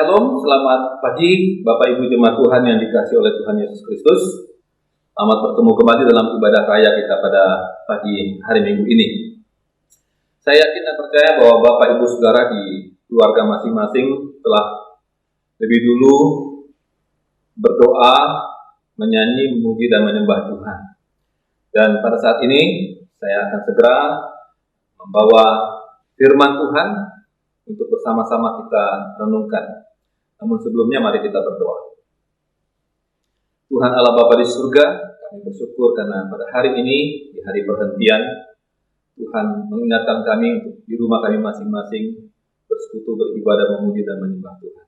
Shalom, selamat pagi Bapak Ibu Jemaat Tuhan yang dikasihi oleh Tuhan Yesus Kristus. Selamat bertemu kembali dalam ibadah raya kita pada pagi hari Minggu ini. Saya yakin dan percaya bahwa Bapak Ibu Saudara di keluarga masing-masing telah lebih dulu berdoa, menyanyi, memuji dan menyembah Tuhan. Dan pada saat ini saya akan segera membawa firman Tuhan untuk bersama-sama kita renungkan. Namun sebelumnya mari kita berdoa. Tuhan Allah Bapa di surga, kami bersyukur karena pada hari ini, di hari perhentian, Tuhan mengingatkan kami untuk di rumah kami masing-masing bersekutu, beribadah, memuji dan menyembah Tuhan.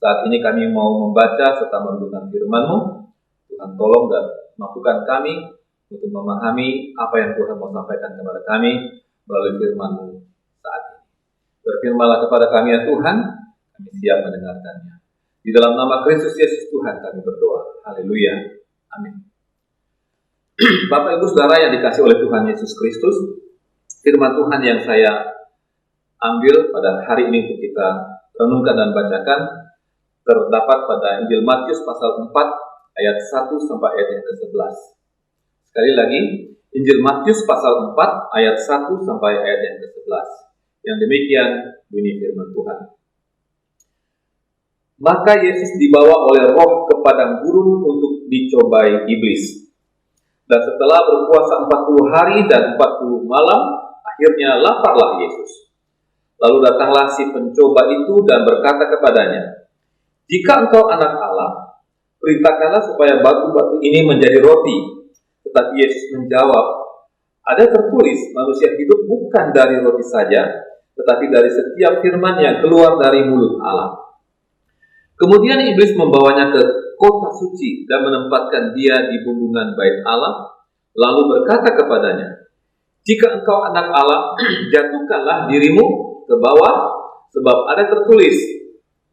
Saat ini kami mau membaca serta merenungkan firman-Mu. Tuhan tolong dan mampukan kami untuk memahami apa yang Tuhan mau sampaikan kepada kami melalui firman-Mu saat ini. Berfirmanlah kepada kami ya Tuhan, kami siap mendengarkannya. Di dalam nama Kristus Yesus Tuhan kami berdoa. Haleluya. Amin. Bapak Ibu Saudara yang dikasihi oleh Tuhan Yesus Kristus, firman Tuhan yang saya ambil pada hari ini untuk kita renungkan dan bacakan terdapat pada Injil Matius pasal 4 ayat 1 sampai ayat yang ke-11. Sekali lagi, Injil Matius pasal 4 ayat 1 sampai ayat yang ke-11. Yang demikian bunyi firman Tuhan. Maka Yesus dibawa oleh Roh ke padang gurun untuk dicobai iblis. Dan setelah berpuasa 40 hari dan 40 malam, akhirnya laparlah Yesus. Lalu datanglah si pencoba itu dan berkata kepadanya, "Jika engkau anak Allah, perintahkanlah supaya batu-batu ini menjadi roti." Tetapi Yesus menjawab, "Ada tertulis, manusia hidup bukan dari roti saja, tetapi dari setiap firman yang keluar dari mulut Allah." Kemudian iblis membawanya ke kota suci dan menempatkan dia di bumbungan bait Allah, lalu berkata kepadanya, "Jika engkau anak Allah, jatuhkanlah dirimu ke bawah, sebab ada tertulis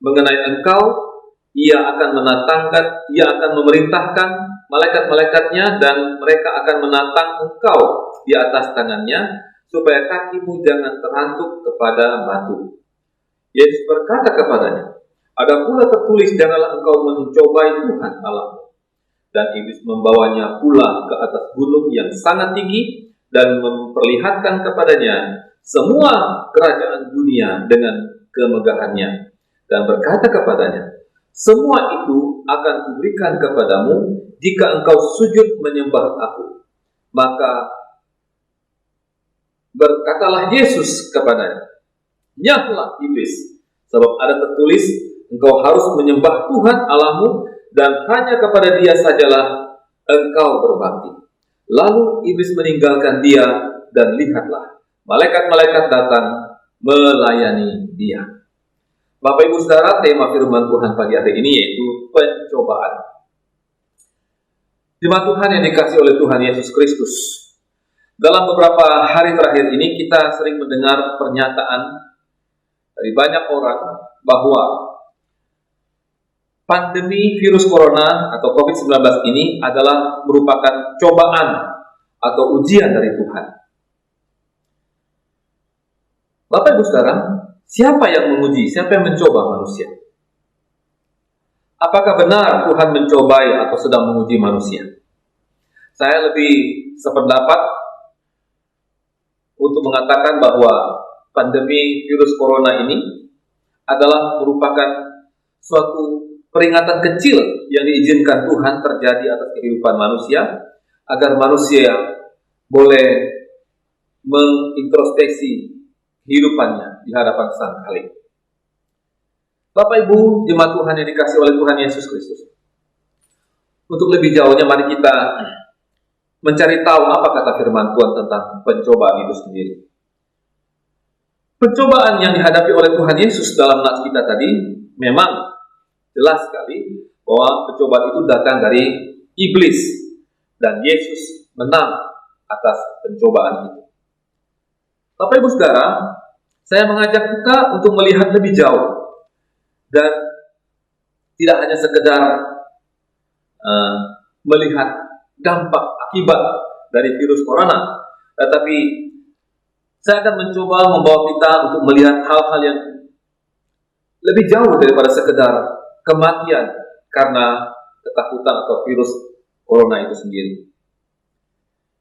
mengenai engkau, ia akan memerintahkan malaikat-malaikatnya dan mereka akan menatang engkau di atas tangannya, supaya kakimu jangan terhantuk kepada batu." Yesus berkata kepadanya, "Ada pula tertulis, janganlah engkau mencobai Tuhan Allahmu." Dan iblis membawanya pula ke atas gunung yang sangat tinggi dan memperlihatkan kepadanya semua kerajaan dunia dengan kemegahannya. Dan berkata kepadanya, "Semua itu akan kuberikan kepadamu jika engkau sujud menyembah aku." Maka berkatalah Yesus kepadanya, "Nyahlah iblis, sebab ada tertulis, engkau harus menyembah Tuhan Allahmu dan hanya kepada Dia sajalah engkau berbakti." Lalu iblis meninggalkan dia dan lihatlah, malaikat-malaikat datang melayani dia. Bapak Ibu Saudara, tema firman Tuhan pagi hari ini yaitu pencobaan. Jemaat Tuhan yang dikasihi oleh Tuhan Yesus Kristus, dalam beberapa hari terakhir ini kita sering mendengar pernyataan dari banyak orang bahwa pandemi virus corona atau COVID-19 ini adalah merupakan cobaan atau ujian dari Tuhan. Bapak Ibu Saudara, siapa yang menguji, siapa yang mencoba manusia? Apakah benar Tuhan mencobai atau sedang menguji manusia? Saya lebih sependapat untuk mengatakan bahwa pandemi virus corona ini adalah merupakan suatu peringatan kecil yang diizinkan Tuhan terjadi atas kehidupan manusia, agar manusia boleh mengintrospeksi kehidupannya di hadapan Sang Khalik. Bapak Ibu jemaat Tuhan yang dikasihi oleh Tuhan Yesus Kristus, untuk lebih jauhnya mari kita mencari tahu apa kata firman Tuhan tentang pencobaan itu sendiri. Pencobaan yang dihadapi oleh Tuhan Yesus dalam nats kita tadi memang jelas sekali bahwa pencobaan itu datang dari iblis dan Yesus menang atas pencobaan itu. Bapak Ibu Saudara, saya mengajak kita untuk melihat lebih jauh dan tidak hanya sekedar melihat dampak akibat dari virus corona, tetapi saya akan mencoba membawa kita untuk melihat hal-hal yang lebih jauh daripada sekedar kematian karena ketakutan atau virus corona itu sendiri.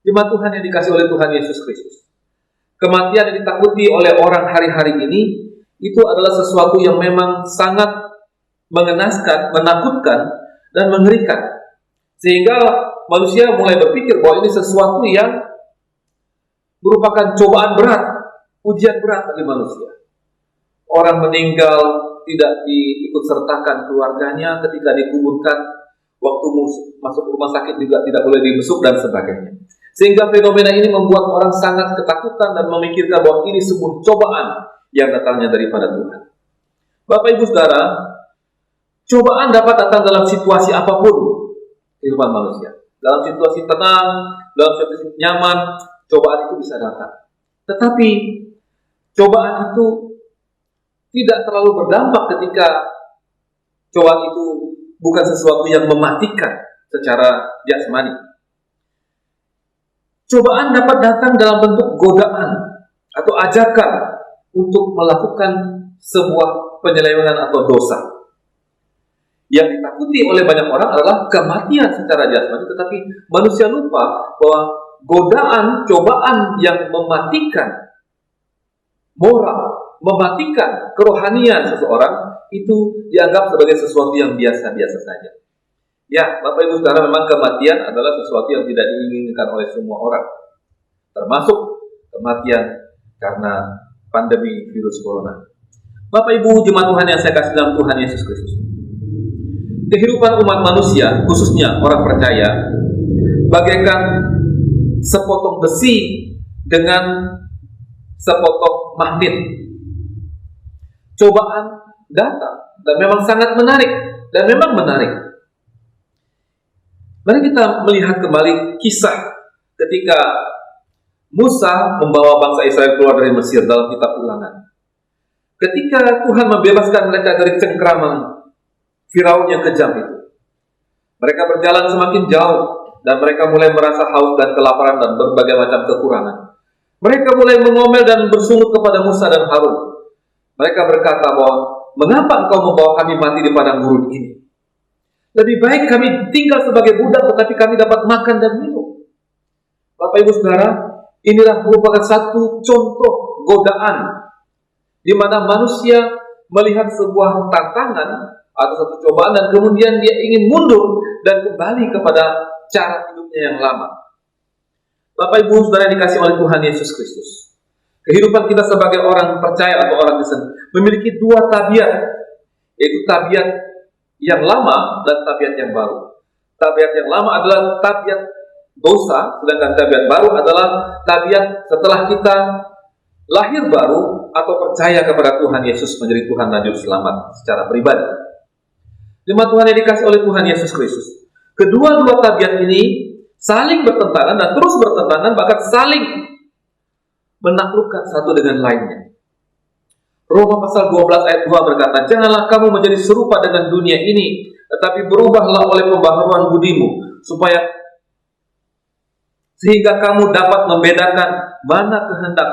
Jemaat Tuhan yang dikasihi oleh Tuhan Yesus Kristus, kematian yang ditakuti oleh orang hari-hari ini itu adalah sesuatu yang memang sangat mengenaskan, menakutkan, dan mengerikan. Sehingga manusia mulai berpikir bahwa ini sesuatu yang merupakan cobaan berat, ujian berat bagi manusia. Orang meninggal tidak diikut sertakan keluarganya ketika dikuburkan, waktu masuk rumah sakit juga tidak boleh dibesuk dan sebagainya. Sehingga fenomena ini membuat orang sangat ketakutan dan memikirkan bahwa ini sebuah cobaan yang datangnya daripada Tuhan. Bapak Ibu Saudara, cobaan dapat datang dalam situasi apapun kehidupan manusia. Dalam situasi tenang, dalam situasi nyaman, cobaan itu bisa datang. Tetapi cobaan itu tidak terlalu berdampak ketika cobaan itu bukan sesuatu yang mematikan secara jasmani. Cobaan dapat datang dalam bentuk godaan atau ajakan untuk melakukan sebuah penyelewengan atau dosa. Yang ditakuti oleh banyak orang adalah kematian secara jasmani, tetapi manusia lupa bahwa godaan, cobaan yang mematikan moral, mematikan kerohanian seseorang itu dianggap sebagai sesuatu yang biasa-biasa saja. Ya, Bapak Ibu Saudara, memang kematian adalah sesuatu yang tidak diinginkan oleh semua orang, termasuk kematian karena pandemi virus corona. Bapak Ibu jemaat Tuhan yang saya kasih dalam Tuhan Yesus Kristus, kehidupan umat manusia, khususnya orang percaya, bagaikan sepotong besi dengan sepotong magnet. Cobaan datang dan memang sangat menarik, dan memang menarik. Mari kita melihat kembali kisah ketika Musa membawa bangsa Israel keluar dari Mesir dalam kitab Ulangan. Ketika Tuhan membebaskan mereka dari cengkraman Firaun yang kejam itu, mereka berjalan semakin jauh dan mereka mulai merasa haus dan kelaparan dan berbagai macam kekurangan. Mereka mulai mengomel dan bersungut kepada Musa dan Harun. Mereka berkata bahwa, "Mengapa engkau membawa kami mati di padang gurun ini? Lebih baik kami tinggal sebagai budak, tetapi kami dapat makan dan minum." Bapak Ibu Saudara, inilah merupakan satu contoh godaan di mana manusia melihat sebuah tantangan atau satu cobaan dan kemudian dia ingin mundur dan kembali kepada cara hidupnya yang lama. Bapak Ibu Saudara yang dikasihi oleh Tuhan Yesus Kristus, kehidupan kita sebagai orang percaya atau orang Kristen memiliki dua tabiat, yaitu tabiat yang lama dan tabiat yang baru. Tabiat yang lama adalah tabiat dosa, sedangkan tabiat baru adalah tabiat setelah kita lahir baru atau percaya kepada Tuhan Yesus menjadi Tuhan dan Juru Selamat secara pribadi. Jemaat Tuhan yang dikasihi oleh Tuhan Yesus Kristus, kedua-dua tabiat ini saling bertentangan dan terus bertentangan, bahkan saling menaklukkan satu dengan lainnya. Roma pasal 12 ayat 2 berkata, "Janganlah kamu menjadi serupa dengan dunia ini, tetapi berubahlah oleh pembaharuan budimu, sehingga kamu dapat membedakan mana kehendak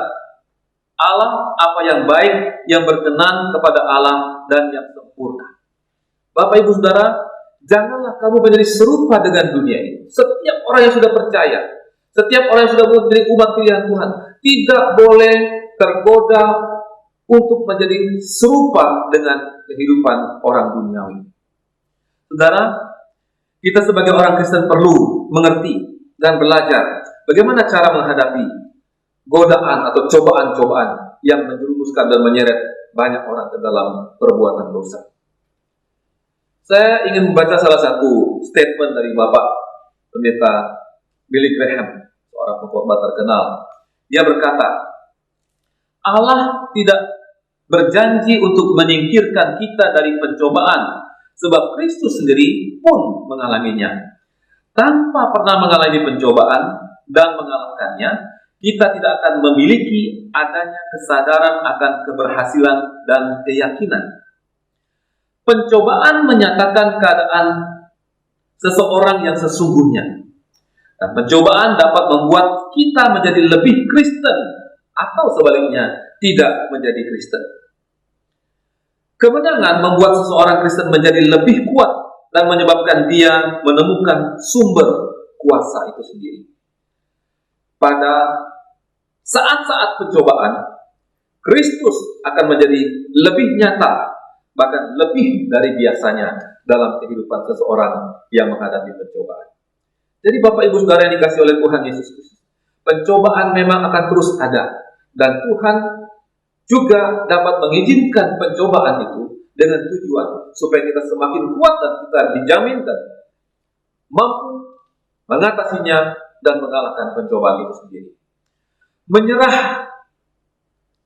Allah, apa yang baik, yang berkenan kepada Allah, dan yang sempurna." Bapak Ibu Saudara, janganlah kamu menjadi serupa dengan dunia ini. Setiap orang yang sudah percaya, setiap orang yang sudah menjadi umat pilihan Tuhan, tidak boleh tergoda untuk menjadi serupa dengan kehidupan orang duniawi. Saudara, kita sebagai orang Kristen perlu mengerti dan belajar bagaimana cara menghadapi godaan atau cobaan-cobaan yang menjerumuskan dan menyeret banyak orang ke dalam perbuatan dosa. Saya ingin membaca salah satu statement dari Bapak Pendeta Billy Graham, seorang pengkhotbah terkenal. Dia berkata, Allah tidak berjanji untuk menyingkirkan kita dari pencobaan, sebab Kristus sendiri pun mengalaminya. Tanpa pernah mengalami pencobaan dan mengalahkannya, kita tidak akan memiliki adanya kesadaran akan keberhasilan dan keyakinan. Pencobaan menyatakan keadaan seseorang yang sesungguhnya. Dan pencobaan dapat membuat kita menjadi lebih Kristen atau sebaliknya tidak menjadi Kristen. Kemenangan membuat seseorang Kristen menjadi lebih kuat dan menyebabkan dia menemukan sumber kuasa itu sendiri. Pada saat-saat pencobaan, Kristus akan menjadi lebih nyata, bahkan lebih dari biasanya dalam kehidupan seseorang yang menghadapi pencobaan. Jadi Bapak Ibu Saudara yang dikasihi oleh Tuhan Yesus Kristus, pencobaan memang akan terus ada, dan Tuhan juga dapat mengizinkan pencobaan itu dengan tujuan supaya kita semakin kuat dan kita dijamin dan mampu mengatasinya dan mengalahkan pencobaan itu sendiri.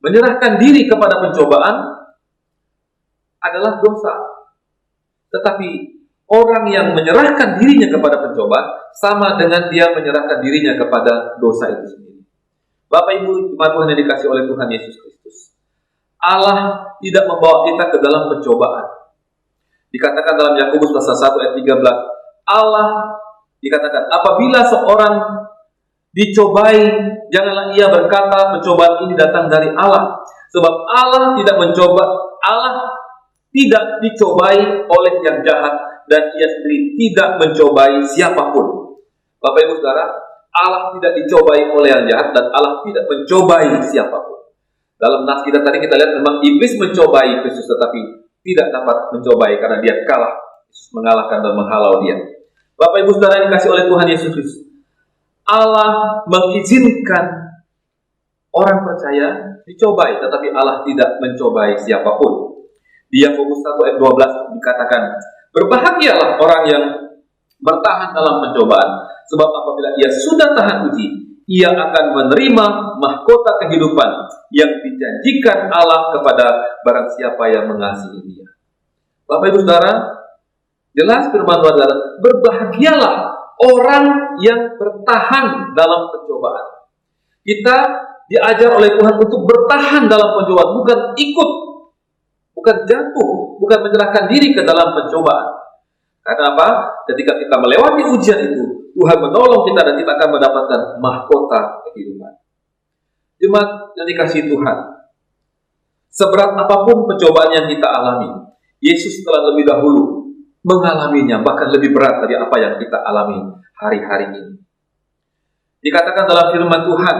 Menyerahkan diri kepada pencobaan adalah dosa. Tetapi orang yang menyerahkan dirinya kepada pencobaan sama dengan dia menyerahkan dirinya kepada dosa itu sendiri. Bapak Ibu jemaat Tuhan yang dikasihi oleh Tuhan Yesus Kristus, Allah tidak membawa kita ke dalam pencobaan. Dikatakan dalam Yakobus pasal 1 ayat 13, Allah dikatakan, apabila seorang dicobai, janganlah ia berkata pencobaan ini datang dari Allah. Sebab Allah tidak dicobai oleh yang jahat, dan ia sendiri tidak mencobai siapapun. Bapak Ibu Saudara, Allah tidak dicobai oleh yang jahat, dan Allah tidak mencobai siapapun. Dalam nas kita tadi kita lihat memang iblis mencobai Kristus, tetapi tidak dapat mencobai karena dia kalah, mengalahkan dan menghalau dia. Bapak Ibu Saudara yang dikasihi oleh Tuhan Yesus Kristus, Allah mengizinkan orang percaya dicobai, tetapi Allah tidak mencobai siapapun. Di Yakobus 1 ayat 12 dikatakan, berbahagialah orang yang bertahan dalam pencobaan, sebab apabila ia sudah tahan uji, ia akan menerima mahkota kehidupan yang dijanjikan Allah kepada barang siapa yang mengasihi dia. Bapak Ibu Saudara, jelas firman Tuhan adalah berbahagialah orang yang bertahan dalam pencobaan. Kita diajar oleh Tuhan untuk bertahan dalam pencobaan, bukan ikut, bukan jatuh, bukan menyerahkan diri ke dalam pencobaan. Karena apa? Ketika kita melewati ujian itu, Tuhan menolong kita dan kita akan mendapatkan mahkota kehidupan. Jemaat yang dikasihi Tuhan, seberat apapun pencobaan yang kita alami, Yesus telah lebih dahulu mengalaminya, bahkan lebih berat dari apa yang kita alami hari-hari ini. Dikatakan dalam firman Tuhan,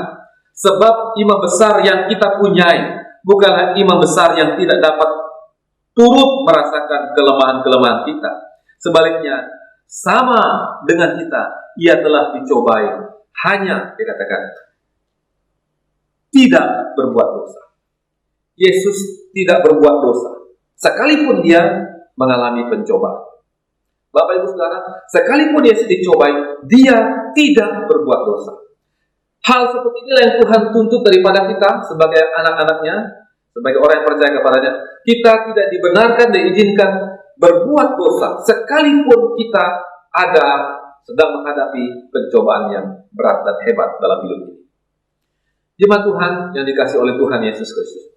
sebab imam besar yang kita punyai bukanlah imam besar yang tidak dapat turut merasakan kelemahan-kelemahan kita. Sebaliknya, sama dengan kita, ia telah dicobai, hanya dikatakan tidak berbuat dosa. Yesus tidak berbuat dosa, sekalipun dia mengalami pencobaan. Bapak Ibu Saudara, sekalipun Yesus dicobai, dia tidak berbuat dosa. Hal seperti inilah yang Tuhan tuntut daripada kita sebagai anak-anaknya, sebagai orang yang percaya kepadanya. Kita tidak dibenarkan dan diizinkan berbuat dosa, sekalipun kita sedang menghadapi pencobaan yang berat dan hebat dalam hidup ini. Jemaat Tuhan yang dikasihi oleh Tuhan Yesus Kristus,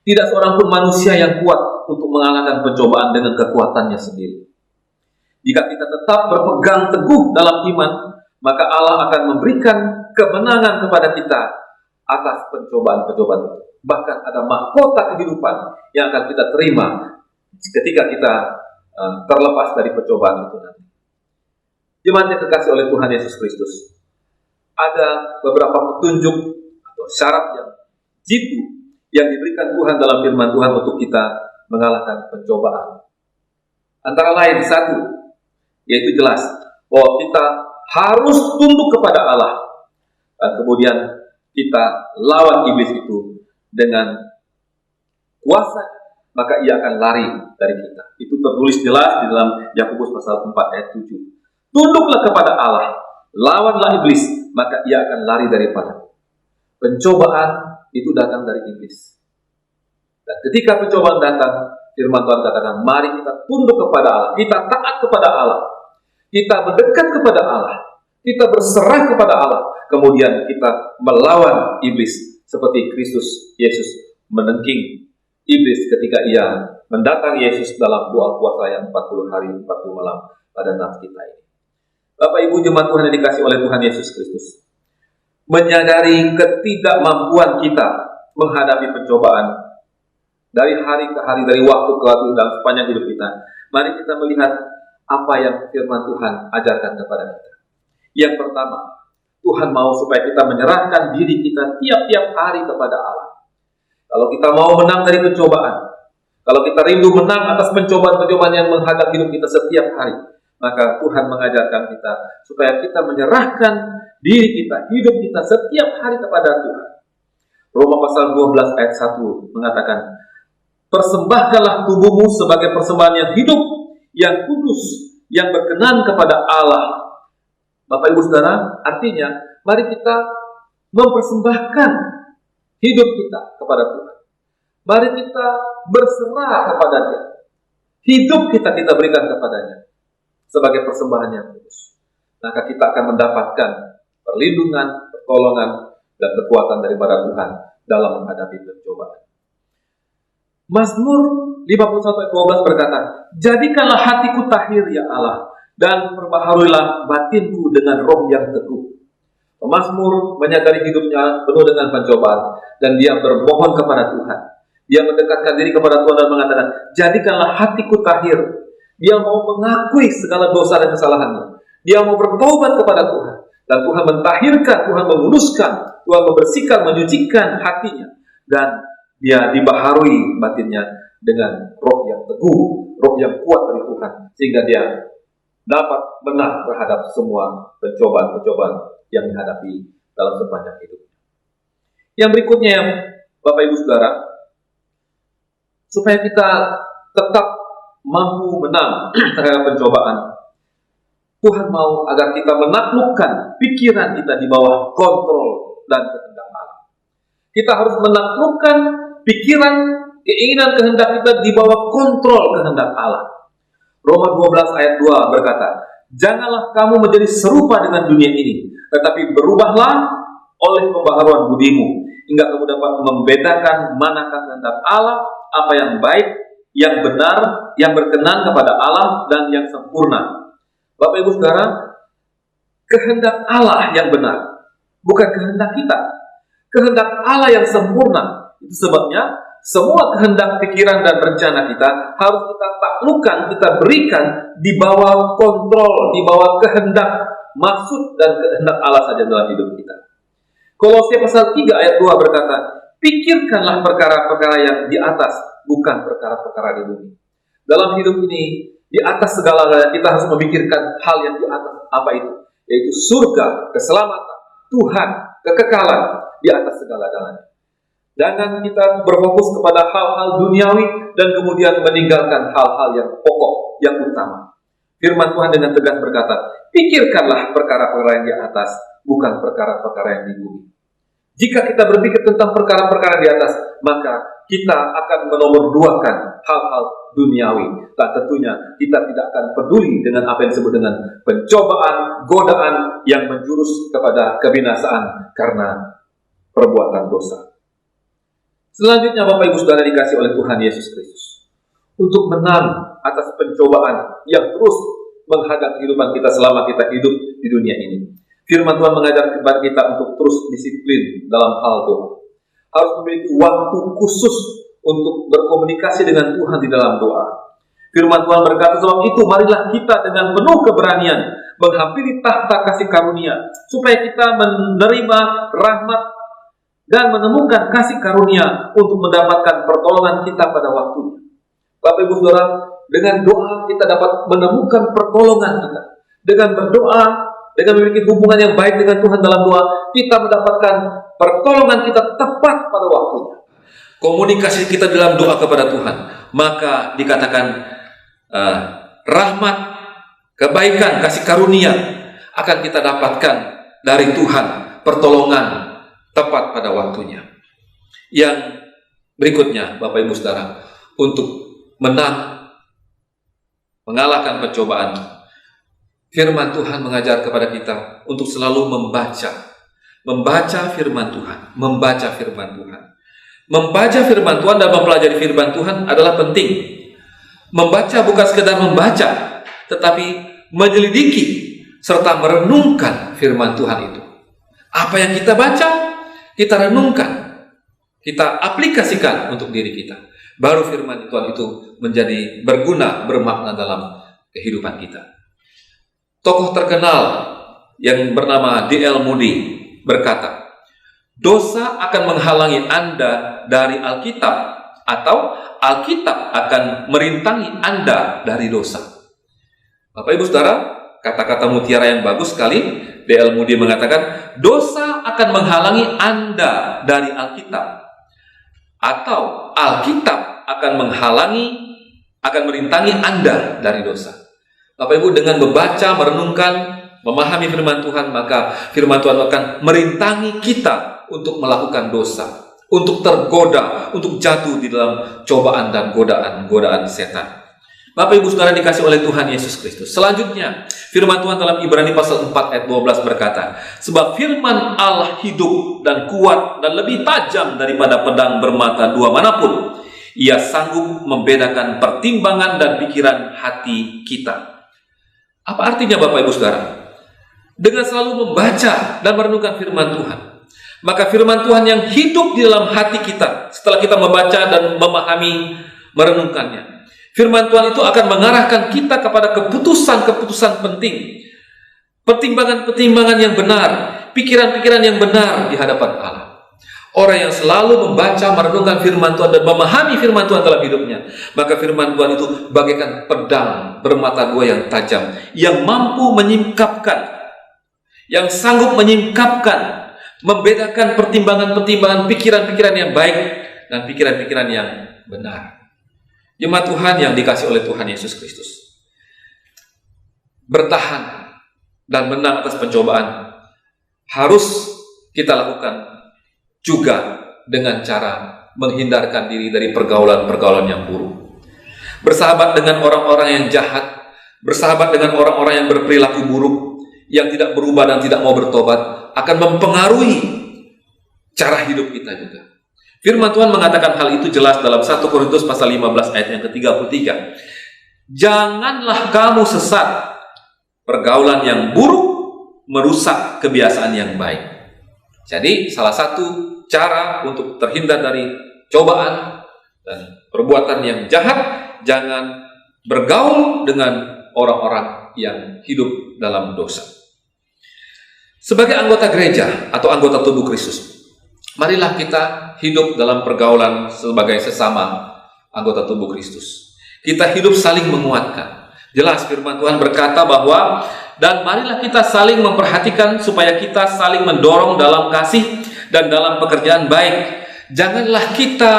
tidak seorang pun manusia yang kuat untuk mengalahkan pencobaan dengan kekuatannya sendiri. Jika kita tetap berpegang teguh dalam iman, maka Allah akan memberikan kemenangan kepada kita atas pencobaan-pencobaan itu. Bahkan ada mahkota kehidupan yang akan kita terima ketika kita terlepas dari pencobaan itu nanti. Jemaat yang dikasihi oleh Tuhan Yesus Kristus, ada beberapa petunjuk atau syarat yang jitu yang diberikan Tuhan dalam firman Tuhan untuk kita mengalahkan pencobaan. Antara lain satu, yaitu jelas bahwa kita harus tunduk kepada Allah, dan kemudian kita lawan iblis itu dengan kuasa, maka ia akan lari dari kita. Itu tertulis jelas di dalam Yakobus pasal 4 ayat 7. Tunduklah kepada Allah, lawanlah iblis, maka ia akan lari daripada. Pencobaan itu datang dari iblis. Dan ketika pencobaan datang, firman Tuhan katakan, mari kita tunduk kepada Allah, kita taat kepada Allah, kita mendekat kepada Allah, kita berserah kepada Allah, kemudian kita melawan iblis seperti Kristus Yesus menengking iblis ketika ia mendatangi Yesus dalam doa puasa yang 40 hari 40 malam pada nas kita ini. Bapak Ibu jemaat Tuhan yang dikasihi oleh Tuhan Yesus Kristus, menyadari ketidakmampuan kita menghadapi pencobaan dari hari ke hari, dari waktu ke waktu dalam sepanjang hidup kita, mari kita melihat apa yang firman Tuhan ajarkan kepada kita. Yang pertama, Tuhan mau supaya kita menyerahkan diri kita tiap-tiap hari kepada Allah. Kalau kita mau menang dari pencobaan, kalau kita rindu menang atas pencobaan-pencobaan yang menghadap hidup kita setiap hari, maka Tuhan mengajarkan kita supaya kita menyerahkan diri kita, hidup kita setiap hari kepada Tuhan. Roma pasal 12 ayat 1 mengatakan, persembahkanlah tubuhmu sebagai persembahan yang hidup, yang kudus, yang berkenan kepada Allah. Bapak Ibu Saudara, artinya mari kita mempersembahkan hidup kita kepada Tuhan. Mari kita berserah kepada Dia. Hidup kita berikan kepadanya sebagai persembahan yang kudus. Maka kita akan mendapatkan perlindungan, pertolongan, dan kekuatan daripada Tuhan dalam menghadapi pencobaan. Mazmur 51 ayat 12 berkata, jadikanlah hatiku tahir ya Allah, dan perbaharuilah batinku dengan roh yang teguh. Pemazmur menyadari hidupnya penuh dengan pencobaan, dan dia bermohon kepada Tuhan. Dia mendekatkan diri kepada Tuhan dan mengatakan, jadikanlah hatiku tahir. Dia mau mengakui segala dosa dan kesalahannya. Dia mau bertobat kepada Tuhan. Dan Tuhan mentahirkan, Tuhan menguduskan, Tuhan membersihkan, menyucikan hatinya. Dan dia dibaharui batinnya dengan roh yang teguh, roh yang kuat dari Tuhan. Sehingga dia dapat menang terhadap semua pencobaan-pencobaan yang dihadapi dalam sepanjang hidup. Yang berikutnya, Bapak Ibu Saudara, supaya kita tetap mampu menang terhadap pencobaan, Tuhan mau agar kita menaklukkan pikiran kita di bawah kontrol dan kehendak Allah. Kita harus menaklukkan pikiran, keinginan, kehendak kita di bawah kontrol kehendak Allah. Roma 12 ayat 2 berkata, janganlah kamu menjadi serupa dengan dunia ini, tetapi berubahlah oleh pembaharuan budimu, hingga kamu dapat membedakan manakah kehendak Allah, apa yang baik, yang benar, yang berkenan kepada Allah, dan yang sempurna. Bapak Ibu Saudara, kehendak Allah yang benar, bukan kehendak kita. Kehendak Allah yang sempurna. Itu sebabnya semua kehendak, pikiran, dan rencana kita harus kita taklukkan, kita berikan di bawah kontrol, di bawah kehendak, maksud dan kehendak Allah saja dalam hidup kita. Kolose pasal 3 ayat 2 berkata, pikirkanlah perkara-perkara yang di atas, bukan perkara-perkara di bumi. Dalam hidup ini, di atas segala-galanya kita harus memikirkan hal yang di atas. Apa itu? Yaitu surga, keselamatan, Tuhan, kekekalan di atas segala-galanya. Jangan kita berfokus kepada hal-hal duniawi dan kemudian meninggalkan hal-hal yang pokok, yang utama. Firman Tuhan dengan tegas berkata, pikirkanlah perkara-perkara yang di atas, bukan perkara-perkara yang di bumi. Jika kita berpikir tentang perkara-perkara di atas, maka kita akan menomorduakan hal-hal duniawi. Dan tentunya kita tidak akan peduli dengan apa yang disebut dengan pencobaan, godaan yang menjurus kepada kebinasaan karena perbuatan dosa. Selanjutnya Bapak Ibu Saudara dikasih oleh Tuhan Yesus Kristus, untuk menang atas pencobaan yang terus menghadap kehidupan kita selama kita hidup di dunia ini. Firman Tuhan mengajar kepada kita untuk terus disiplin dalam hal doa. Harus memiliki waktu khusus untuk berkomunikasi dengan Tuhan di dalam doa. Firman Tuhan berkata, sebab itu marilah kita dengan penuh keberanian menghampiri tahta kasih karunia, supaya kita menerima rahmat dan menemukan kasih karunia untuk mendapatkan pertolongan kita pada waktunya. Bapak Ibu Saudara, dengan doa kita dapat menemukan pertolongan kita. Dengan berdoa, dengan memiliki hubungan yang baik dengan Tuhan dalam doa, kita mendapatkan pertolongan kita tepat pada waktunya. Komunikasi kita dalam doa kepada Tuhan, maka dikatakan rahmat, kebaikan, kasih karunia akan kita dapatkan dari Tuhan, pertolongan tepat pada waktunya. Yang berikutnya, Bapak Ibu Saudara, untuk menang, mengalahkan pencobaan, firman Tuhan mengajar kepada kita untuk selalu membaca firman Tuhan, membaca firman Tuhan. Membaca firman Tuhan dan mempelajari firman Tuhan adalah penting. Membaca bukan sekedar membaca, tetapi menyelidiki serta merenungkan firman Tuhan itu. Apa yang kita baca, kita renungkan, kita aplikasikan untuk diri kita. baru firman Tuhan itu menjadi berguna, bermakna dalam kehidupan kita. Tokoh terkenal yang bernama D.L. Moody berkata, dosa akan menghalangi Anda dari Alkitab, atau Alkitab akan merintangi Anda dari dosa. Bapak Ibu Saudara, kata-kata mutiara yang bagus sekali. D.L. Moody mengatakan, dosa akan menghalangi Anda dari Alkitab, atau Alkitab akan merintangi Anda dari dosa. Bapak Ibu, dengan membaca, merenungkan, memahami firman Tuhan, maka firman Tuhan akan merintangi kita untuk melakukan dosa, untuk tergoda, untuk jatuh di dalam cobaan dan godaan setan. Bapak Ibu Saudara dikasih oleh Tuhan Yesus Kristus. Selanjutnya, firman Tuhan dalam Ibrani pasal 4 ayat 12 berkata, sebab firman Allah hidup dan kuat dan lebih tajam daripada pedang bermata dua manapun. Ia sanggup membedakan pertimbangan dan pikiran hati kita. Apa artinya Bapak Ibu Saudara? Dengan selalu membaca dan merenungkan firman Tuhan, maka firman Tuhan yang hidup di dalam hati kita setelah kita membaca dan memahami, merenungkannya, firman Tuhan itu akan mengarahkan kita kepada keputusan-keputusan penting, pertimbangan-pertimbangan yang benar, pikiran-pikiran yang benar di hadapan Allah. Orang yang selalu membaca, merenungkan firman Tuhan dan memahami firman Tuhan dalam hidupnya, maka firman Tuhan itu bagaikan pedang bermata dua yang tajam, yang mampu menyingkapkan, yang sanggup menyingkapkan, membedakan pertimbangan-pertimbangan, pikiran-pikiran yang baik dan pikiran-pikiran yang benar. Jemaat Tuhan yang dikasih oleh Tuhan Yesus Kristus, bertahan dan menang atas pencobaan harus kita lakukan juga dengan cara menghindarkan diri dari pergaulan-pergaulan yang buruk. Bersahabat dengan orang-orang yang jahat, bersahabat dengan orang-orang yang berperilaku buruk, yang tidak berubah dan tidak mau bertobat, akan mempengaruhi cara hidup kita juga. Firman Tuhan mengatakan hal itu jelas dalam 1 Korintus pasal 15 ayat yang ke-33. Janganlah kamu sesat, pergaulan yang buruk merusak kebiasaan yang baik. Jadi salah satu cara untuk terhindar dari cobaan dan perbuatan yang jahat, jangan bergaul dengan orang-orang yang hidup dalam dosa. Sebagai anggota gereja atau anggota tubuh Kristus, marilah kita hidup dalam pergaulan sebagai sesama anggota tubuh Kristus. Kita hidup saling menguatkan. Jelas firman Tuhan berkata bahwa, dan marilah kita saling memperhatikan supaya kita saling mendorong dalam kasih dan dalam pekerjaan baik. Janganlah kita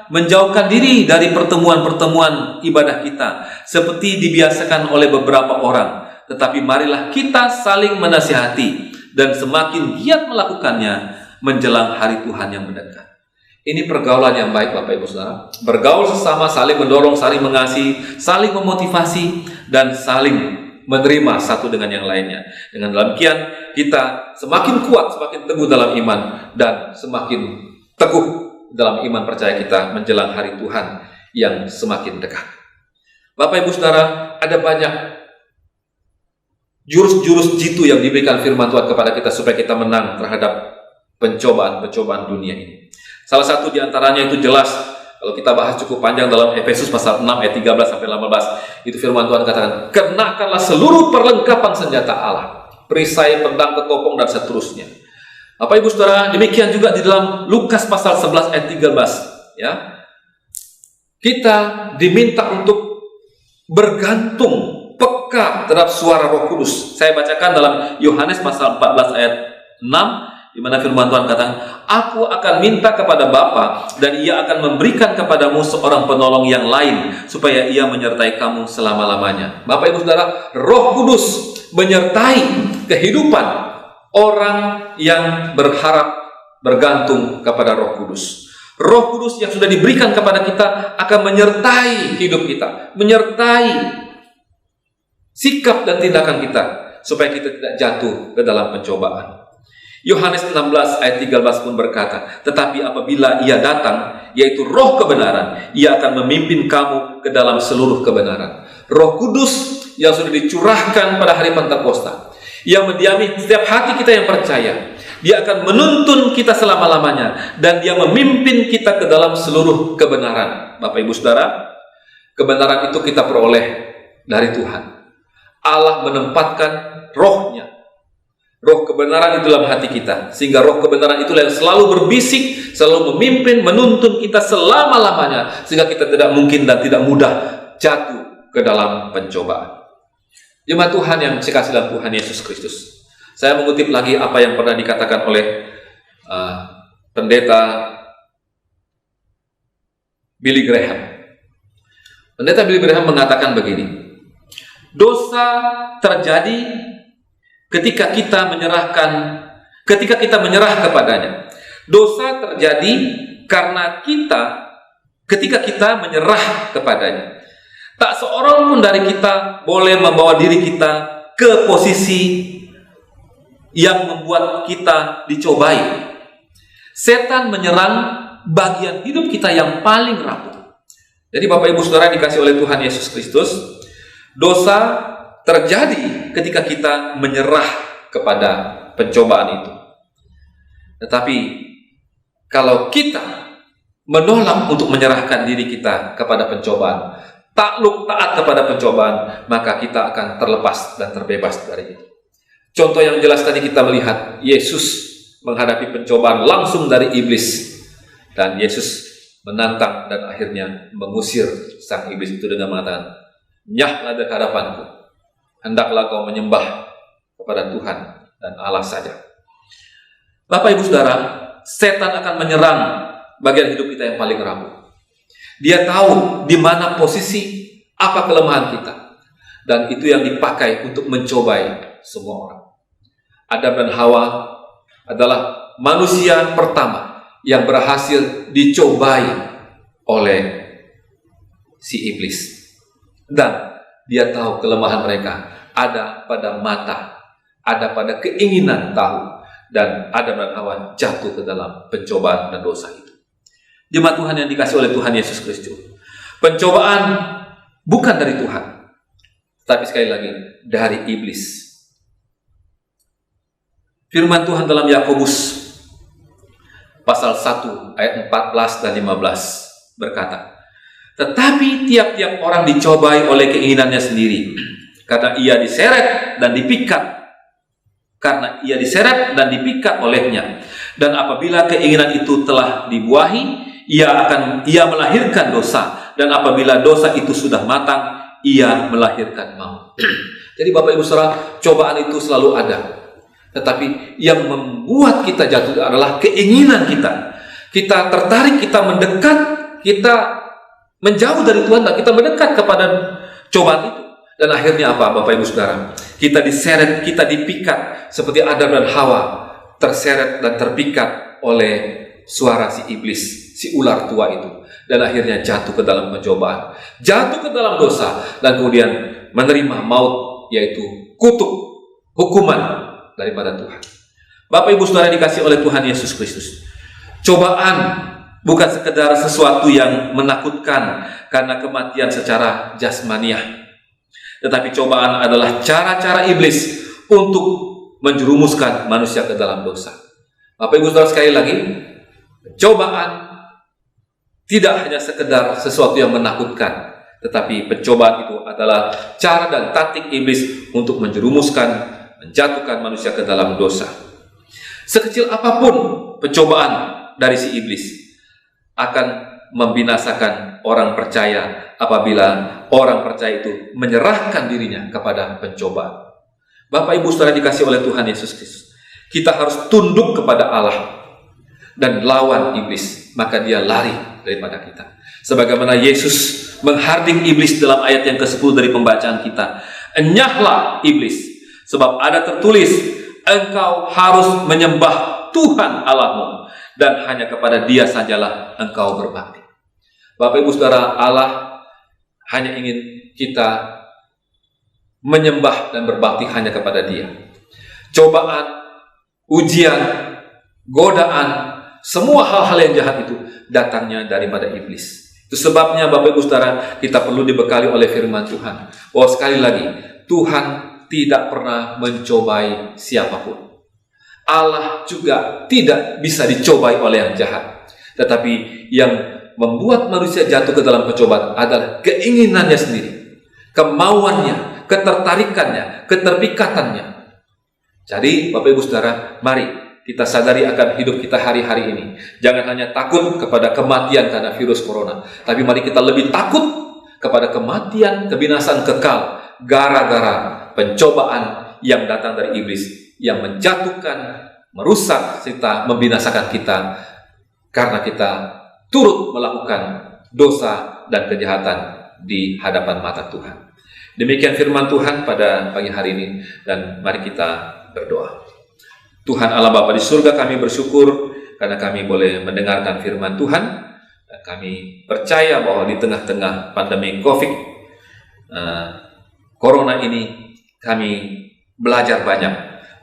menjauhkan diri dari pertemuan-pertemuan ibadah kita seperti dibiasakan oleh beberapa orang, tetapi marilah kita saling menasihati dan semakin giat melakukannya menjelang hari Tuhan yang mendekat. Ini pergaulan yang baik Bapak Ibu Saudara. Bergaul sesama, saling mendorong, saling mengasihi, saling memotivasi, dan saling menerima satu dengan yang lainnya. Dengan demikian kita semakin kuat, semakin teguh dalam iman, dan semakin teguh dalam iman percaya kita menjelang hari Tuhan yang semakin dekat. Bapak Ibu Saudara, ada banyak jurus-jurus jitu yang diberikan firman Tuhan kepada kita supaya kita menang terhadap pencobaan-pencobaan dunia ini. Salah satu di antaranya itu jelas, kalau kita bahas cukup panjang dalam Efesus pasal 6 ayat 13 sampai 18, itu firman Tuhan katakan, kenakanlah seluruh perlengkapan senjata Allah, perisai, pedang, ketopong, dan seterusnya. Bapak Ibu Saudara, demikian juga di dalam Lukas pasal 11 ayat 13, ya. Kita diminta untuk bergantung, peka terhadap suara Roh Kudus. Saya bacakan dalam Yohanes pasal 14 ayat 6, di mana firman Tuhan katakan, aku akan minta kepada Bapa dan ia akan memberikan kepadamu seorang penolong yang lain supaya ia menyertai kamu selama-lamanya. Bapak Ibu Saudara, Roh Kudus menyertai kehidupan orang yang berharap bergantung kepada Roh Kudus. Roh Kudus yang sudah diberikan kepada kita akan menyertai hidup kita, menyertai sikap dan tindakan kita supaya kita tidak jatuh ke dalam pencobaan. Yohanes 16 ayat 13 pun berkata, tetapi apabila ia datang, yaitu Roh kebenaran, ia akan memimpin kamu ke dalam seluruh kebenaran. Roh Kudus yang sudah dicurahkan pada hari Pentakosta, yang mendiami setiap hati kita yang percaya, Dia akan menuntun kita selama-lamanya, dan dia memimpin kita ke dalam seluruh kebenaran. Bapak Ibu Saudara, kebenaran itu kita peroleh dari Tuhan. Allah menempatkan roh-Nya, roh kebenaran itu dalam hati kita, sehingga roh kebenaran itu yang selalu berbisik, selalu memimpin, menuntun kita selama-lamanya, sehingga kita tidak mungkin dan tidak mudah jatuh ke dalam pencobaan. Jemaat Tuhan yang dikasihi dalam Tuhan Yesus Kristus, saya mengutip lagi apa yang pernah dikatakan oleh pendeta Billy Graham. Pendeta Billy Graham mengatakan begini: dosa terjadi ketika kita menyerah kepadanya. Dosa terjadi karena ketika kita menyerah kepadanya. Tak seorang pun dari kita boleh membawa diri kita ke posisi yang membuat kita dicobai. Setan menyerang bagian hidup kita yang paling rapuh. Jadi Bapak Ibu Saudara dikasih oleh Tuhan Yesus Kristus, dosa terjadi ketika kita menyerah kepada pencobaan itu. Tetapi kalau kita menolak untuk menyerahkan diri kita kepada pencobaan, takluk taat kepada pencobaan, maka kita akan terlepas dan terbebas dari itu. Contoh yang jelas tadi kita melihat Yesus menghadapi pencobaan langsung dari iblis, dan Yesus menantang dan akhirnya mengusir sang iblis itu dengan mengatakan, "Nyahlah dari hadapanku, hendaklah kau menyembah kepada Tuhan dan Allah saja." Bapak Ibu Saudara, setan akan menyerang bagian hidup kita yang paling rapuh. Dia tahu di mana posisi, apa kelemahan kita, dan itu yang dipakai untuk mencobai semua orang. Adam dan Hawa adalah manusia pertama yang berhasil dicobai oleh si iblis. Dan dia tahu kelemahan mereka ada pada mata, ada pada keinginan tahu, dan Adam dan Hawa jatuh ke dalam pencobaan dan dosa itu. Jemaat Tuhan yang dikasih oleh Tuhan Yesus Kristus, pencobaan bukan dari Tuhan, tapi sekali lagi dari iblis. Firman Tuhan dalam Yakobus pasal 1 ayat 14 dan 15 berkata, "Tetapi tiap-tiap orang dicobai oleh keinginannya sendiri, karena ia diseret dan dipikat olehnya. Dan apabila keinginan itu telah dibuahi, ia melahirkan dosa, dan apabila dosa itu sudah matang, ia melahirkan maut." Jadi Bapak Ibu Saudara, cobaan itu selalu ada. Tetapi yang membuat kita jatuh adalah keinginan kita. Kita tertarik, kita mendekat, kita menjauh dari Tuhan, dan kita mendekat kepada cobaan itu. Dan akhirnya apa Bapak Ibu Saudara? Kita diseret, kita dipikat seperti Adam dan Hawa terseret dan terpikat oleh suara si iblis, si ular tua itu. Dan akhirnya jatuh ke dalam pencobaan, jatuh ke dalam dosa, dan kemudian menerima maut, yaitu kutuk, hukuman daripada Tuhan. Bapak Ibu Saudara dikasih oleh Tuhan Yesus Kristus, cobaan bukan sekedar sesuatu yang menakutkan karena kematian secara jasmaniah, tetapi cobaan adalah cara-cara iblis untuk menjerumuskan manusia ke dalam dosa. Bapak Ibu Saudara, sekali lagi, cobaan tidak hanya sekedar sesuatu yang menakutkan, tetapi pencobaan itu adalah cara dan taktik iblis untuk menjerumuskan, menjatuhkan manusia ke dalam dosa. Sekecil apapun pencobaan dari si iblis akan membinasakan orang percaya apabila orang percaya itu menyerahkan dirinya kepada pencobaan. Bapak Ibu Saudara dikasih oleh Tuhan Yesus Kristus, kita harus tunduk kepada Allah dan lawan iblis, maka dia lari daripada kita. Sebagaimana Yesus mengharding iblis dalam ayat yang ke-10 dari pembacaan kita, "Enyahlah iblis, sebab ada tertulis, engkau harus menyembah Tuhan Allahmu, dan hanya kepada Dia sajalah engkau berbakti." Bapak Ibu Saudara, Allah hanya ingin kita menyembah dan berbakti hanya kepada Dia. Cobaan, ujian, godaan, semua hal-hal yang jahat itu datangnya daripada iblis. Itu sebabnya Bapak Ibu Saudara, kita perlu dibekali oleh firman Tuhan, bahwa sekali lagi Tuhan tidak pernah mencobai siapapun. Allah juga tidak bisa dicobai oleh yang jahat. Tetapi yang membuat manusia jatuh ke dalam pencobaan adalah keinginannya sendiri, kemauannya, ketertarikannya, keterpikatannya. Jadi Bapak Ibu Saudara, mari kita sadari akan hidup kita hari-hari ini. Jangan hanya takut kepada kematian karena virus corona, tapi mari kita lebih takut kepada kematian, kebinasaan kekal gara-gara pencobaan yang datang dari iblis, yang menjatuhkan, merusak serta membinasakan kita karena kita turut melakukan dosa dan kejahatan di hadapan mata Tuhan. Demikian firman Tuhan pada pagi hari ini, dan mari kita berdoa. Tuhan Allah Bapa di surga, kami bersyukur karena kami boleh mendengarkan firman Tuhan, dan kami percaya bahwa di tengah-tengah pandemi COVID Corona ini, kami belajar banyak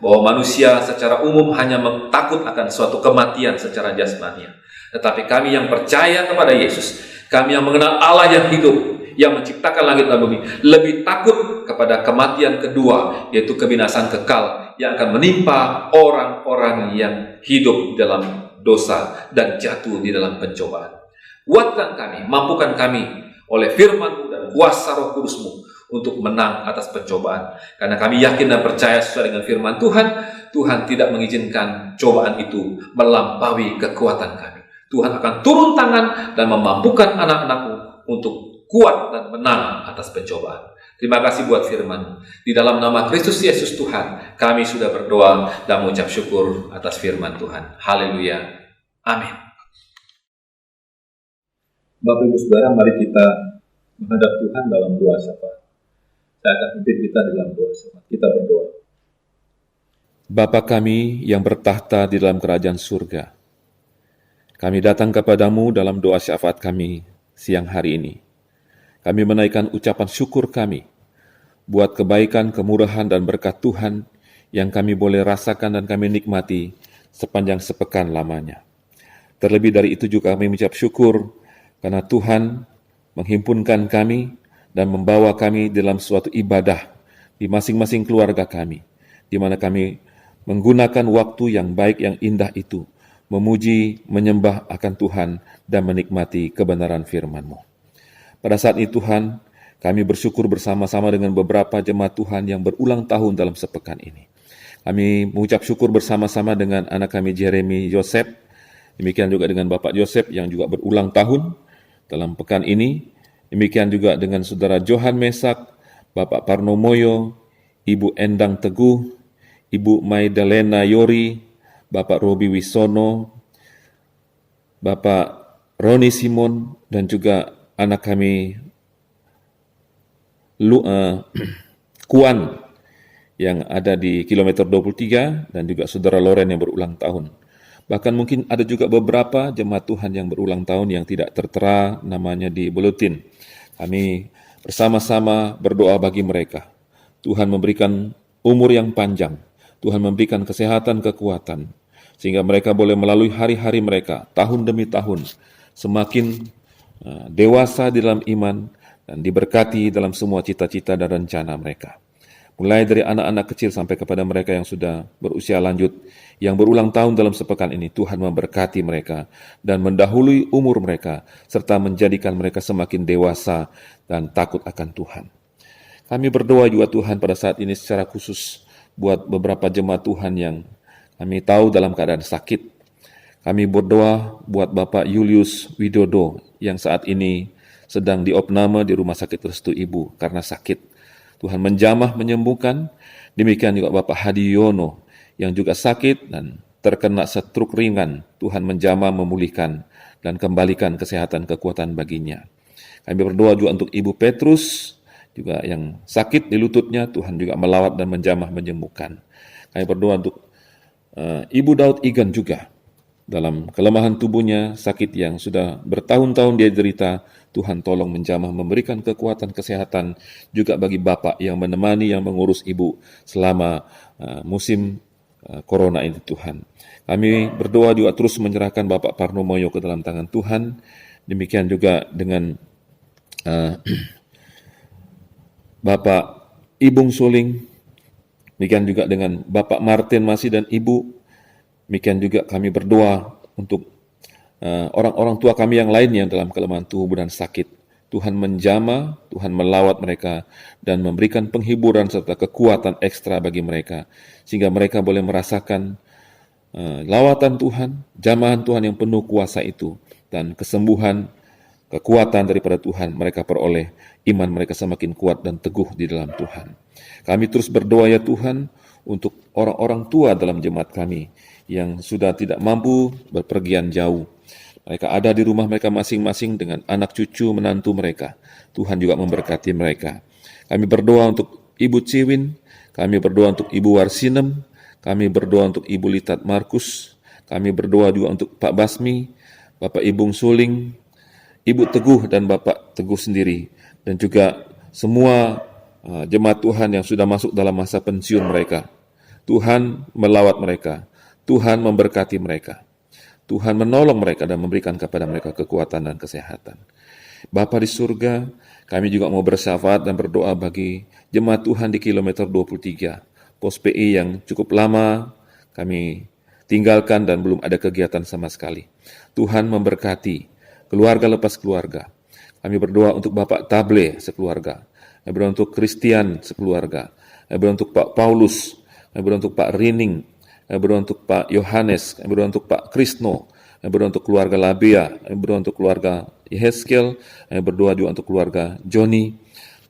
bahwa manusia secara umum hanya takut akan suatu kematian secara jasmani. Tetapi kami yang percaya kepada Yesus, kami yang mengenal Allah yang hidup, yang menciptakan langit dan bumi, lebih takut kepada kematian kedua, yaitu kebinasaan kekal yang akan menimpa orang-orang yang hidup dalam dosa dan jatuh di dalam pencobaan. Kuatkan kami, mampukan kami oleh firman-Mu dan kuasa Roh Kudus-Mu untuk menang atas pencobaan. Karena kami yakin dan percaya sesuai dengan firman Tuhan, Tuhan tidak mengizinkan cobaan itu melampaui kekuatan kami. Tuhan akan turun tangan dan memampukan anak-anak-Mu untuk kuat dan menang atas pencobaan. Terima kasih buat firman. Di dalam nama Kristus Yesus Tuhan, kami sudah berdoa dan mengucap syukur atas firman Tuhan. Haleluya. Amin. Bapak Ibu Saudara, mari kita menghadap Tuhan dalam doa syafaat. Saya akan pimpin kita dalam doa syafaat. Kita berdoa. Bapa kami yang bertahta di dalam kerajaan surga, kami datang kepadamu dalam doa syafaat kami siang hari ini. Kami menaikkan ucapan syukur kami buat kebaikan, kemurahan, dan berkat Tuhan yang kami boleh rasakan dan kami nikmati sepanjang sepekan lamanya. Terlebih dari itu juga kami mengucap syukur karena Tuhan menghimpunkan kami dan membawa kami dalam suatu ibadah di masing-masing keluarga kami, di mana kami menggunakan waktu yang baik, yang indah itu, memuji, menyembah akan Tuhan, dan menikmati kebenaran firman-Mu. Pada saat ini Tuhan, kami bersyukur bersama-sama dengan beberapa jemaat Tuhan yang berulang tahun dalam sepekan ini. Kami mengucap syukur bersama-sama dengan anak kami Jeremy Joseph, demikian juga dengan Bapak Joseph yang juga berulang tahun dalam pekan ini, demikian juga dengan Saudara Johan Mesak, Bapak Parno Moyo, Ibu Endang Teguh, Ibu Maidalena Yori, Bapak Robi Wisono, Bapak Roni Simon, dan juga anak kami Kuan yang ada di kilometer 23, dan juga Saudara Loren yang berulang tahun. Bahkan mungkin ada juga beberapa jemaat Tuhan yang berulang tahun yang tidak tertera namanya di buletin. Kami bersama-sama berdoa bagi mereka. Tuhan memberikan umur yang panjang, Tuhan memberikan kesehatan, kekuatan, sehingga mereka boleh melalui hari-hari mereka, tahun demi tahun, semakin dewasa di dalam iman, dan diberkati dalam semua cita-cita dan rencana mereka. Mulai dari anak-anak kecil sampai kepada mereka yang sudah berusia lanjut, yang berulang tahun dalam sepekan ini, Tuhan memberkati mereka dan mendahului umur mereka, serta menjadikan mereka semakin dewasa dan takut akan Tuhan. Kami berdoa juga Tuhan pada saat ini secara khusus buat beberapa jemaat Tuhan yang kami tahu dalam keadaan sakit. Kami berdoa buat Bapak Julius Widodo yang saat ini sedang diopname di Rumah Sakit Restu Ibu karena sakit. Tuhan menjamah menyembuhkan. Demikian juga Bapak Hadi Yono yang juga sakit dan terkena stroke ringan. Tuhan menjamah memulihkan dan kembalikan kesehatan kekuatan baginya. Kami berdoa juga untuk Ibu Petrus juga yang sakit di lututnya. Tuhan juga melawat dan menjamah menyembuhkan. Kami berdoa untuk Ibu Daud Igan juga dalam kelemahan tubuhnya, sakit yang sudah bertahun-tahun dia derita. Tuhan tolong menjamah, memberikan kekuatan kesehatan juga bagi Bapak yang menemani, yang mengurus Ibu selama musim Corona ini Tuhan. Kami berdoa juga terus menyerahkan Bapak Parno Moyo ke dalam tangan Tuhan. Demikian juga dengan Bapak Ibung Suling, demikian juga dengan Bapak Martin Masih dan Ibu, Demikian juga kami berdoa untuk orang-orang tua kami yang lainnya dalam kelemahan tubuh dan sakit. Tuhan menjamah, Tuhan melawat mereka, dan memberikan penghiburan serta kekuatan ekstra bagi mereka, sehingga mereka boleh merasakan lawatan Tuhan, jamahan Tuhan yang penuh kuasa itu, dan kesembuhan, kekuatan daripada Tuhan mereka peroleh, iman mereka semakin kuat dan teguh di dalam Tuhan. Kami terus berdoa ya Tuhan, untuk orang-orang tua dalam jemaat kami, yang sudah tidak mampu berpergian jauh. Mereka ada di rumah mereka masing-masing dengan anak cucu menantu mereka. Tuhan juga memberkati mereka. Kami berdoa untuk Ibu Ciwin, kami berdoa untuk Ibu Warsinem, kami berdoa untuk Ibu Litat Markus, kami berdoa juga untuk Pak Basmi, Bapak Ibung Suling, Ibu Teguh dan Bapak Teguh sendiri, dan juga semua jemaat Tuhan yang sudah masuk dalam masa pensiun mereka. Tuhan melawat mereka, Tuhan memberkati mereka, Tuhan menolong mereka dan memberikan kepada mereka kekuatan dan kesehatan. Bapa di surga, kami juga mau bersyafaat dan berdoa bagi jemaat Tuhan di kilometer 23, pos PI yang cukup lama kami tinggalkan dan belum ada kegiatan sama sekali. Tuhan memberkati keluarga lepas keluarga. Kami berdoa untuk Bapak Table sekeluarga, kami berdoa untuk Christian sekeluarga, kami berdoa untuk Pak Paulus, kami berdoa untuk Pak Rining, kami berdoa untuk Pak Yohanes, kami berdoa untuk Pak Krisno, kami berdoa untuk keluarga Labia, kami berdoa untuk keluarga Yehezkel, kami berdoa juga untuk keluarga Joni,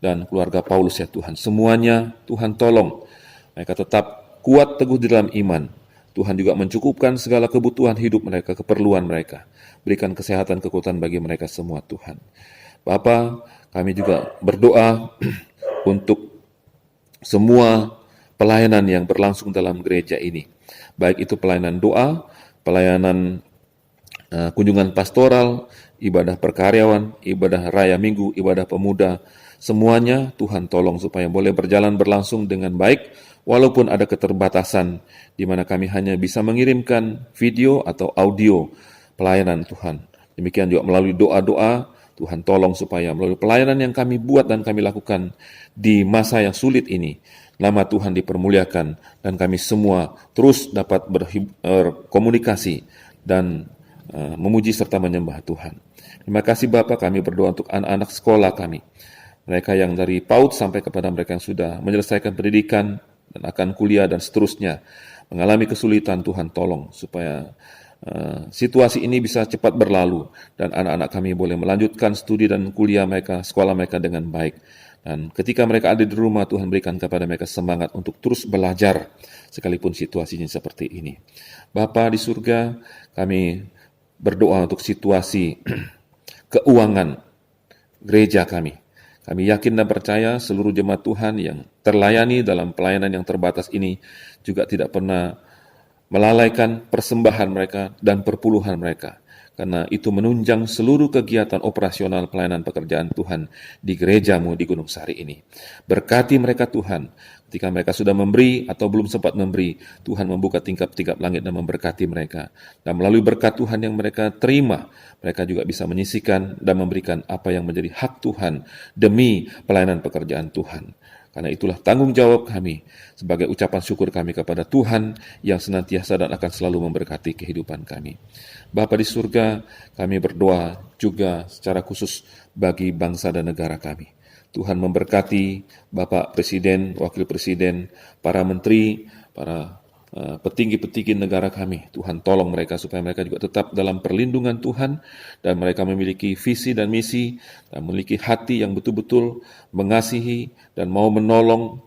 dan keluarga Paulus ya Tuhan. Semuanya Tuhan tolong, mereka tetap kuat teguh di dalam iman. Tuhan juga mencukupkan segala kebutuhan hidup mereka, keperluan mereka. Berikan kesehatan, kekuatan bagi mereka semua Tuhan. Bapa, kami juga berdoa untuk semua pelayanan yang berlangsung dalam gereja ini. Baik itu pelayanan doa, pelayanan kunjungan pastoral, ibadah perkaryawan, ibadah raya minggu, ibadah pemuda, semuanya Tuhan tolong supaya boleh berjalan berlangsung dengan baik, walaupun ada keterbatasan di mana kami hanya bisa mengirimkan video atau audio pelayanan Tuhan. Demikian juga melalui doa-doa, Tuhan tolong supaya melalui pelayanan yang kami buat dan kami lakukan di masa yang sulit ini, nama Tuhan dipermuliakan dan kami semua terus dapat berkomunikasi dan memuji serta menyembah Tuhan. Terima kasih Bapa, kami berdoa untuk anak-anak sekolah kami, mereka yang dari PAUD sampai kepada mereka yang sudah menyelesaikan pendidikan dan akan kuliah dan seterusnya, mengalami kesulitan. Tuhan tolong supaya situasi ini bisa cepat berlalu dan anak-anak kami boleh melanjutkan studi dan kuliah mereka, sekolah mereka dengan baik. Dan ketika mereka ada di rumah, Tuhan berikan kepada mereka semangat untuk terus belajar sekalipun situasinya seperti ini. Bapa di surga, kami berdoa untuk situasi keuangan gereja kami. Kami yakin dan percaya seluruh jemaat Tuhan yang terlayani dalam pelayanan yang terbatas ini juga tidak pernah melalaikan persembahan mereka dan perpuluhan mereka, karena itu menunjang seluruh kegiatan operasional pelayanan pekerjaan Tuhan di gerejamu di Gunung Sari ini. Berkati mereka Tuhan, ketika mereka sudah memberi atau belum sempat memberi, Tuhan membuka tingkap-tingkap langit dan memberkati mereka. Dan melalui berkat Tuhan yang mereka terima, mereka juga bisa menyisihkan dan memberikan apa yang menjadi hak Tuhan demi pelayanan pekerjaan Tuhan. Karena itulah tanggung jawab kami sebagai ucapan syukur kami kepada Tuhan yang senantiasa dan akan selalu memberkati kehidupan kami. Bapa di surga, kami berdoa juga secara khusus bagi bangsa dan negara kami. Tuhan memberkati Bapak Presiden, Wakil Presiden, para menteri, para petinggi-petinggi negara kami. Tuhan tolong mereka supaya mereka juga tetap dalam perlindungan Tuhan dan mereka memiliki visi dan misi dan memiliki hati yang betul-betul mengasihi dan mau menolong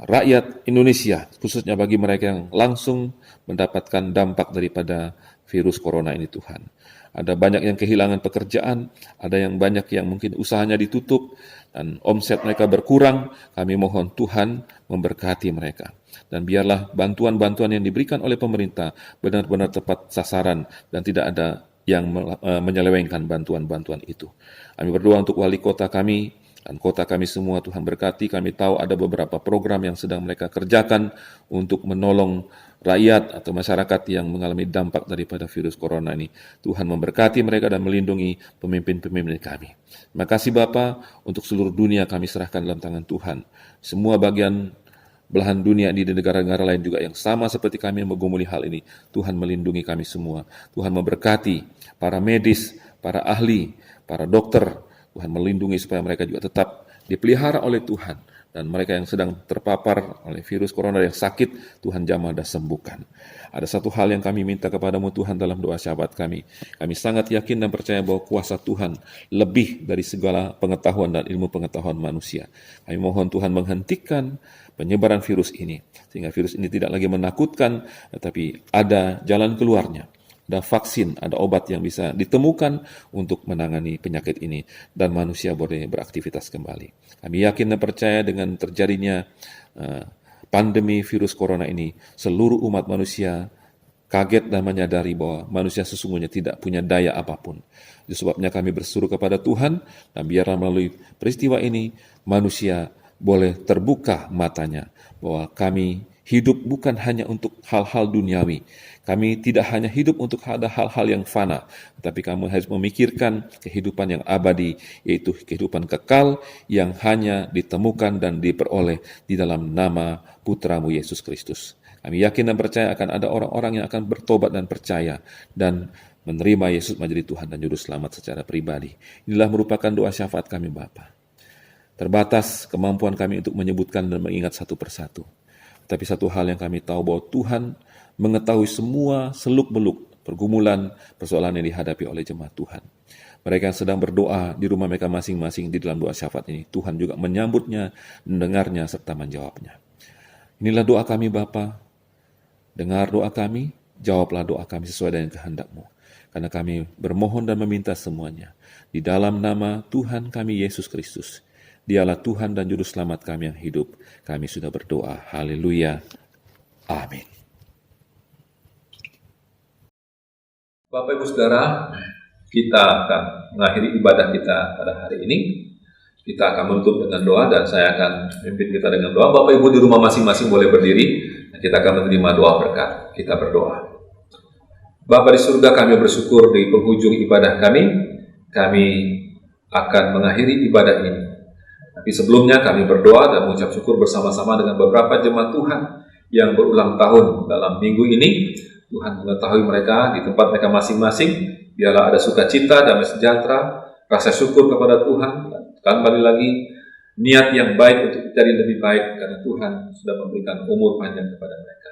rakyat Indonesia, khususnya bagi mereka yang langsung mendapatkan dampak daripada virus corona ini Tuhan. Ada banyak yang kehilangan pekerjaan, ada yang banyak yang mungkin usahanya ditutup, dan omset mereka berkurang. Kami mohon Tuhan memberkati mereka. Dan biarlah bantuan-bantuan yang diberikan oleh pemerintah benar-benar tepat sasaran dan tidak ada yang menyelewengkan bantuan-bantuan itu. Kami berdoa untuk wali kota kami dan kota kami semua, Tuhan berkati. Kami tahu ada beberapa program yang sedang mereka kerjakan untuk menolong rakyat atau masyarakat yang mengalami dampak daripada virus corona ini. Tuhan memberkati mereka dan melindungi pemimpin-pemimpin kami. Terima kasih Bapa, untuk seluruh dunia kami serahkan dalam tangan Tuhan. Semua bagian belahan dunia ini di negara-negara lain juga yang sama seperti kami yang menggumuli hal ini. Tuhan melindungi kami semua. Tuhan memberkati para medis, para ahli, para dokter. Tuhan melindungi supaya mereka juga tetap dipelihara oleh Tuhan. Dan mereka yang sedang terpapar oleh virus corona yang sakit, Tuhan jamah dan sembuhkan. Ada satu hal yang kami minta kepadamu Tuhan dalam doa syahadat kami. Kami sangat yakin dan percaya bahwa kuasa Tuhan lebih dari segala pengetahuan dan ilmu pengetahuan manusia. Kami mohon Tuhan menghentikan penyebaran virus ini, sehingga virus ini tidak lagi menakutkan, tetapi ada jalan keluarnya. Ada vaksin, ada obat yang bisa ditemukan untuk menangani penyakit ini, dan manusia boleh beraktivitas kembali. Kami yakin dan percaya dengan terjadinya pandemi virus corona ini, seluruh umat manusia kaget dan menyadari bahwa manusia sesungguhnya tidak punya daya apapun. Itu sebabnya kami berseru kepada Tuhan, dan biarlah melalui peristiwa ini manusia boleh terbuka matanya bahwa kami hidup bukan hanya untuk hal-hal duniawi. Kami tidak hanya hidup untuk ada hal-hal yang fana, tetapi kami harus memikirkan kehidupan yang abadi, yaitu kehidupan kekal yang hanya ditemukan dan diperoleh di dalam nama Putramu Yesus Kristus. Kami yakin dan percaya akan ada orang-orang yang akan bertobat dan percaya dan menerima Yesus menjadi Tuhan dan Juru Selamat secara pribadi. Inilah merupakan doa syafaat kami Bapa. Terbatas kemampuan kami untuk menyebutkan dan mengingat satu persatu. Tapi satu hal yang kami tahu bahwa Tuhan mengetahui semua seluk-beluk pergumulan persoalan yang dihadapi oleh jemaat Tuhan. Mereka yang sedang berdoa di rumah mereka masing-masing di dalam doa syafaat ini, Tuhan juga menyambutnya, mendengarnya, serta menjawabnya. Inilah doa kami Bapa. Dengar doa kami, jawablah doa kami sesuai dengan kehendak-Mu. Karena kami bermohon dan meminta semuanya. Di dalam nama Tuhan kami Yesus Kristus. Dialah Tuhan dan Juru Selamat kami yang hidup. Kami sudah berdoa. Haleluya. Amin. Bapak Ibu Saudara, kita akan mengakhiri ibadah kita pada hari ini. Kita akan menutup dengan doa dan saya akan memimpin kita dengan doa. Bapak Ibu di rumah masing-masing boleh berdiri. Kita akan menerima doa berkat. Kita berdoa. Bapa di surga, kami bersyukur di penghujung ibadah kami. Kami akan mengakhiri ibadah ini. Tapi sebelumnya kami berdoa dan mengucap syukur bersama-sama dengan beberapa jemaat Tuhan yang berulang tahun dalam minggu ini. Tuhan mengetahui mereka di tempat mereka masing-masing. Biarlah ada sukacita, damai sejahtera, rasa syukur kepada Tuhan. Dan kembali lagi, niat yang baik untuk menjadi lebih baik karena Tuhan sudah memberikan umur panjang kepada mereka.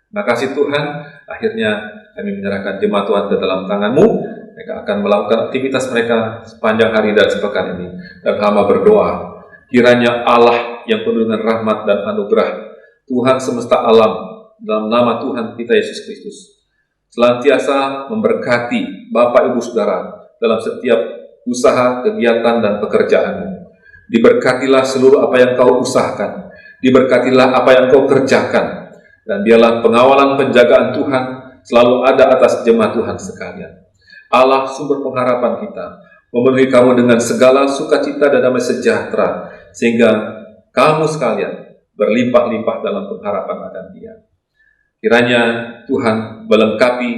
Terima kasih Tuhan, akhirnya kami menyerahkan jemaat Tuhan ke dalam tangan-Mu. Mereka akan melakukan aktivitas mereka sepanjang hari dan sepekan ini. Dan hamba berdoa, kiranya Allah yang penuh dengan rahmat dan anugerah, Tuhan semesta alam, dalam nama Tuhan kita Yesus Kristus, senantiasa memberkati Bapak Ibu Saudara dalam setiap usaha, kegiatan, dan pekerjaanmu. Diberkatilah seluruh apa yang kau usahakan, diberkatilah apa yang kau kerjakan, dan biarlah pengawalan penjagaan Tuhan selalu ada atas jemaat Tuhan sekalian. Allah sumber pengharapan kita, memenuhi kamu dengan segala sukacita dan damai sejahtera, sehingga kamu sekalian berlimpah-limpah dalam pengharapan akan Dia. Kiranya Tuhan melengkapi,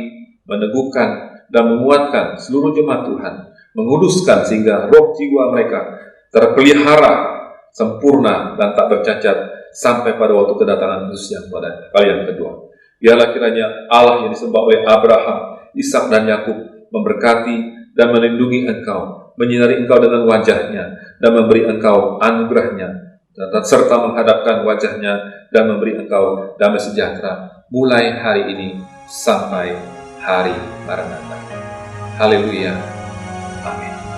meneguhkan, dan menguatkan seluruh jemaat Tuhan, menguduskan sehingga roh jiwa mereka terpelihara sempurna dan tak bercacat sampai pada waktu kedatangan Yesus yang pada kali yang kedua. Biarlah kiranya Allah yang disembah oleh Abraham, Ishak, dan Yakub memberkati dan melindungi engkau, menyinari engkau dengan wajahnya, dan memberi engkau anugerahnya, dan serta menghadapkan wajahnya dan memberi engkau damai sejahtera mulai hari ini sampai hari Maranatha. Haleluya. Amin.